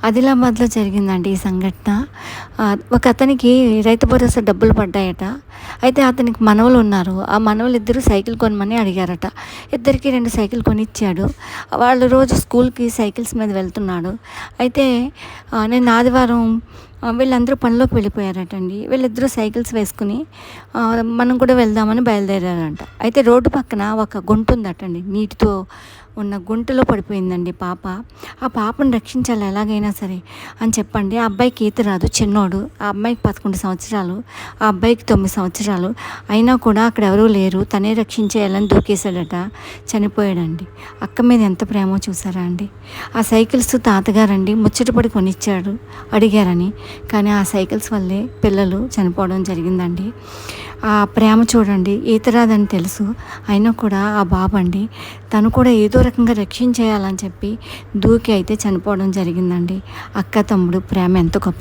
ఆదిలాబాద్లో జరిగిందండి ఈ సంఘటన. ఒక అతనికి రైతు భరోసా డబ్బులు పడ్డాయట. అయితే అతనికి మనవలు ఉన్నారు. ఆ మనవలిద్దరూ సైకిల్ కొనమని అడిగారట. ఇద్దరికీ 2 సైకిల్ కొనిచ్చాడు. వాళ్ళు రోజు స్కూల్‌కి సైకిల్స్ మీద వెళ్తున్నాడు. అయితే నిన్న ఆదివారం వీళ్ళందరూ పనిలోకి వెళ్ళిపోయారటండి. వీళ్ళిద్దరూ సైకిల్స్ వేసుకొని మనం కూడా వెళ్దామని బయలుదేరారంట. అయితే రోడ్డు పక్కన ఒక గుంటుందటండి. నీటితో ఉన్న గుంటలో పడిపోయిందండి పాప. ఆ పాపను రక్షించాలి ఎలాగైనా సరే అని చెప్పండి. ఆ అబ్బాయికి ఈత రాదు, చిన్నోడు. ఆ అమ్మాయికి 11 సంవత్సరాలు, ఆ అబ్బాయికి 9 సంవత్సరాలు. అయినా కూడా అక్కడ ఎవరూ లేరు. తనే రక్షించేయాలని దూకేశాడట. చనిపోయాడండి. అక్క మీద ఎంత ప్రేమో చూసారా అండి. ఆ సైకిల్స్ తాతగారండి ముచ్చటపడి కొనిచ్చాడు అడిగారని. కానీ ఆ సైకిల్స్ వల్లే పిల్లలు చనిపోవడం జరిగిందండి. ఆ ప్రేమ చూడండి. ఈత రాదని తెలుసు, అయినా కూడా ఆ బాబండి తను కూడా ఏదో రకంగా రక్షించేయాలని చెప్పి దూకి అయితే చనిపోవడం జరిగిందండి. అక్క తమ్ముడు ప్రేమ ఎంత గొప్ప.